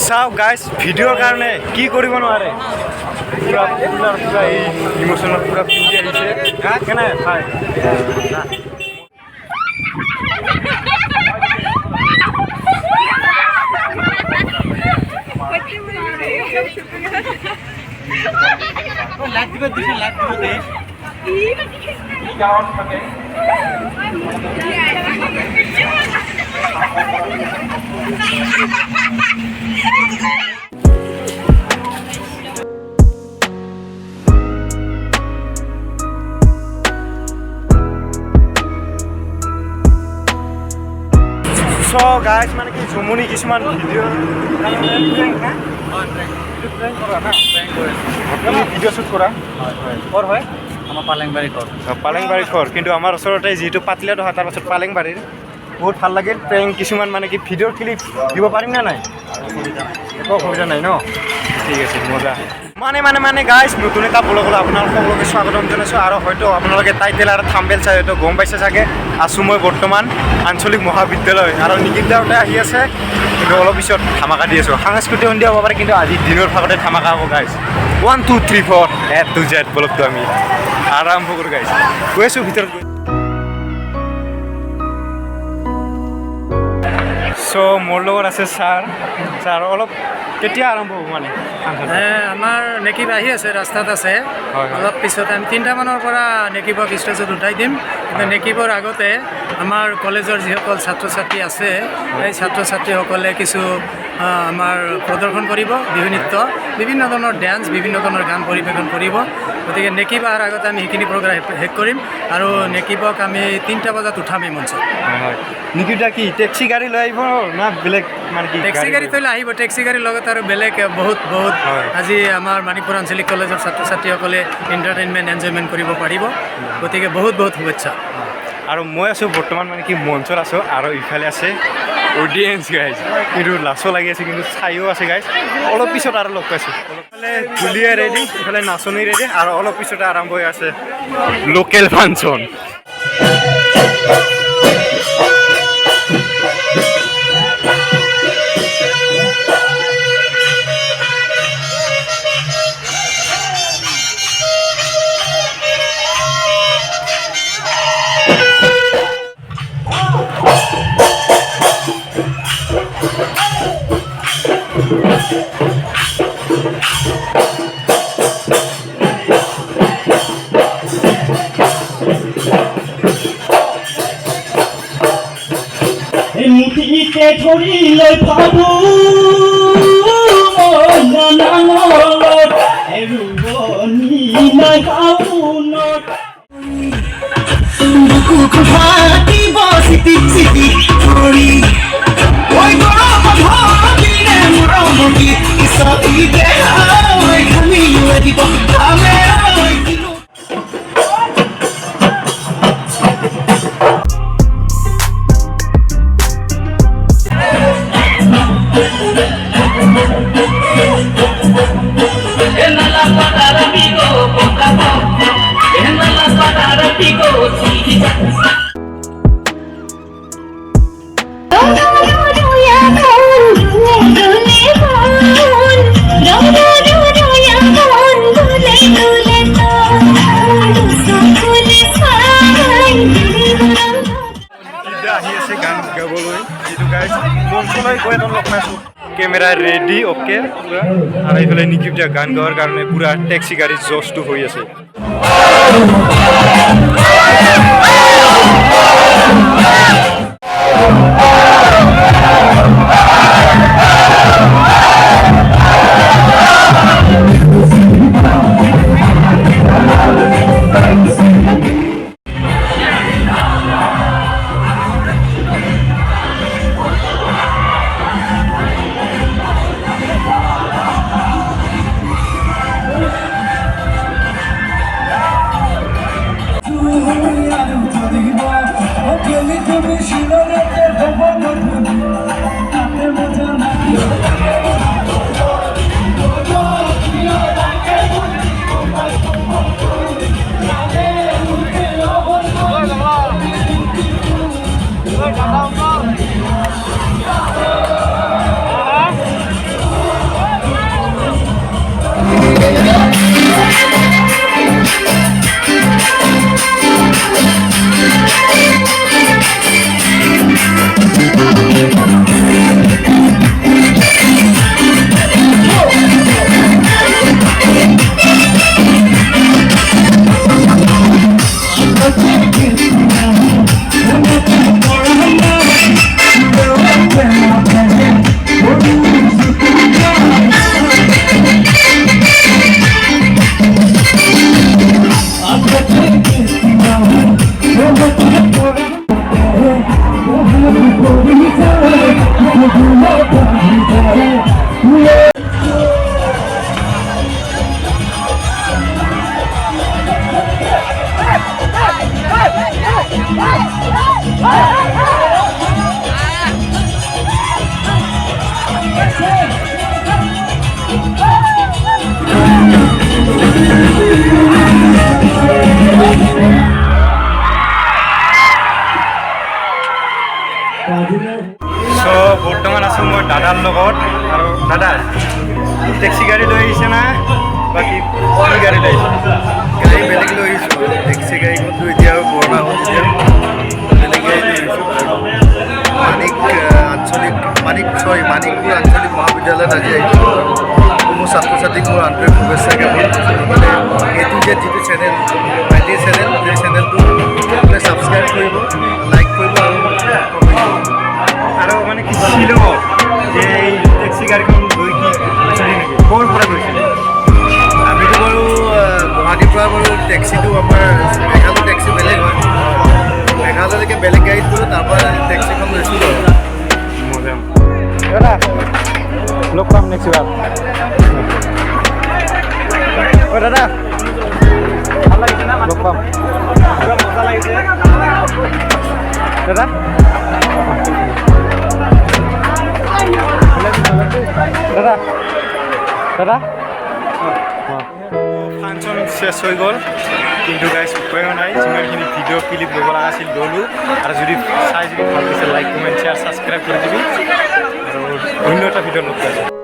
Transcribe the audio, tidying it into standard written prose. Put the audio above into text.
চাওক গাইজ ভিডিঅ'ৰ কাৰণে কি কৰিব নোৱাৰে পুৰা এই ইমোশ্যনত পুৰা পিন্ধি আহিছে কেনে হয় So guys, মানে কি জমুনি কিছুমান ভিডিঅ' ভিডিঅ' শ্বুট কৰা ক'ৰ হয় আমাৰ পালেংবাৰীৰ ঘৰ কিন্তু আমাৰ ওচৰতে যিহেতু পাতলীয়াত হয় তাৰ পাছত পালেংবাৰীৰ বহুত ভাল লাগিল প্ৰেং কিছুমান মানে কি ভিডিঅ'ৰ ক্লিপ দিব পাৰিম নে নাই একো অসুবিধা নাই ন ঠিক আছে মজা মানে গাইজ নতুন এটা ব্লগলৈ আপোনালোক সকলোকে স্বাগতম জনাইছোঁ আৰু হয়তো আপোনালোকে টাইটেল আৰু থাম্বনেইল চাই হয়তো গম পাইছে চাগে আছোঁ মই বৰ্তমান আঞ্চলিক মহাবিদ্যালয় আৰু নিকিপ দাহঁতে আহি আছে কিন্তু অলপ পিছত ধামাকা দি আছোঁ সাংস্কৃতিক সন্ধিয়া হ'ব পাৰে কিন্তু আজি দিনৰ ভাগতে ধামাকা হ'ব গাইজ 1 2 3 4 A to Z ব্লগটো আমি আৰম্ভ কৰোঁ গাইজ গৈ আছোঁ ভিতৰত গৈ চ' মোৰ লগত আছে ছাৰ অলপ কেতিয়া আৰম্ভ হ'ব মানে আমাৰ নেকিপ আহি আছে ৰাস্তাত আছে অলপ পিছত আমি 3টা মানৰ পৰা নেকিপক ষ্টেজত উঠাই দিম কিন্তু নেকিপৰ আগতে আমাৰ কলেজৰ যিসকল ছাত্ৰ ছাত্ৰী আছে এই ছাত্ৰ ছাত্ৰীসকলে কিছু আমাৰ প্ৰদৰ্শন কৰিব বিহু নৃত্য বিভিন্ন ধৰণৰ ডেন্স বিভিন্ন ধৰণৰ গান পৰিৱেশন কৰিব গতিকে নেকিপ অহাৰ আগতে আমি সেইখিনি প্ৰগ্ৰাম শেষ কৰিম আৰু নেকিপক আমি 3টা বজাত উঠাম এই মঞ্চত নেকিপটা কি টেক্সি গাড়ী লৈ আহিব না বেলেগ মানে কি টেক্সি গাড়ী লৈ আহিব টেক্সি গাড়ীৰ লগত আৰু বেলেগ বহুত আজি আমাৰ মানিকপুৰ আঞ্চলিক কলেজৰ ছাত্ৰ ছাত্ৰীসকলে এণ্টাৰটেইনমেণ্ট এনজয়মেণ্ট কৰিব পাৰিব গতিকে বহুত শুভেচ্ছা আৰু মই আছোঁ বৰ্তমান মানে কি মঞ্চত আছোঁ আৰু ইফালে আছে অডিয়েঞ্চ গাইজ কিন্তু লাচো লাগি আছে কিন্তু চাইও আছে গাইজ অলপ পিছত আৰু লগ পাইছোঁ ইফালে ঢুলীয়া ৰেডি ইফালে নাচনী ৰেডি আৰু অলপ পিছতে আৰম্ভ হৈ আছে লোকেল ফাংচন মুঠিতে ধৰি লৈ ভাবো নাঙলত এৰুবনি নাই গাউনত বুকুক ভাটিব চিটি ধৰি ঐ গৰম ভাবিলে মৰমতি ইছতি দেহাই খালি লাগিব খালে কেমেৰা ৰেডি অ'কে পুৰা আৰু এইফালে নিকিপ দিয়া গান গোৱাৰ কাৰণে পুৰা টেক্সি গাড়ীৰ জছটো হৈ আছে আছোঁ মই দাদাৰ লগত আৰু দাদা টেক্সি গাড়ী লৈ আহিছে না বাকী কি গাড়ী লৈ আহিছে গাড়ী বেলেগ লৈ আহিছোঁ টেক্সি গাড়ীখনতো এতিয়া আৰু পুৰণা হ'ল যেতিয়া বেলেগ গাড়ী লৈ আহিছোঁ মানিকপুৰ আঞ্চলিক মহাবিদ্যালয়ত আজি আহিছোঁ মোৰ ছাত্ৰ ছাত্ৰীক মোৰ আন্তৰিক শুভেচ্ছা জ্ঞাপন মানে এইটো যে যিটো চেনেল ভাইটিৰ চেনেল সেই চেনেলটো আপোনালোকে ছাবস্ক্ৰাইব কৰিব লাইক কৰিব আৰু কমেণ্ট কৰিব আৰু মানে কি ছিল যে এই টেক্সি গাড়ীখন লৈ কি গৈছিলি নেকি ক'ৰ পৰা গৈছিলি আমিতো বাৰু গুৱাহাটীৰ পৰা বাৰু টেক্সিটো আমাৰ মেঘালয় টেক্সি বেলেগ হয় মেঘালয়লৈকে বেলেগ গাড়ীত গ'লোঁ তাৰপৰা টেক্সিখন লৈছোঁ বাৰু দাদা লগ পাম নেক্সট বাৰ দাদা ভাল লাগিছে না লগ পাম পুৰা মজা লাগিছে দাদা দাদা দাদা ফাংচন শেষ হৈ গ'ল কিন্তু গাইজ উপায়ো নাই যিমানখিনি ভিডিঅ' ক্লিপ ল'ব লগা আছিল ল'লোঁ আৰু যদি চাই যদি ভাল লাগিছে লাইক কমেণ্ট শ্বেয়াৰ ছাবস্ক্ৰাইব কৰি দিবি আৰু অন্য এটা ভিডিঅ' লগ পাইছোঁ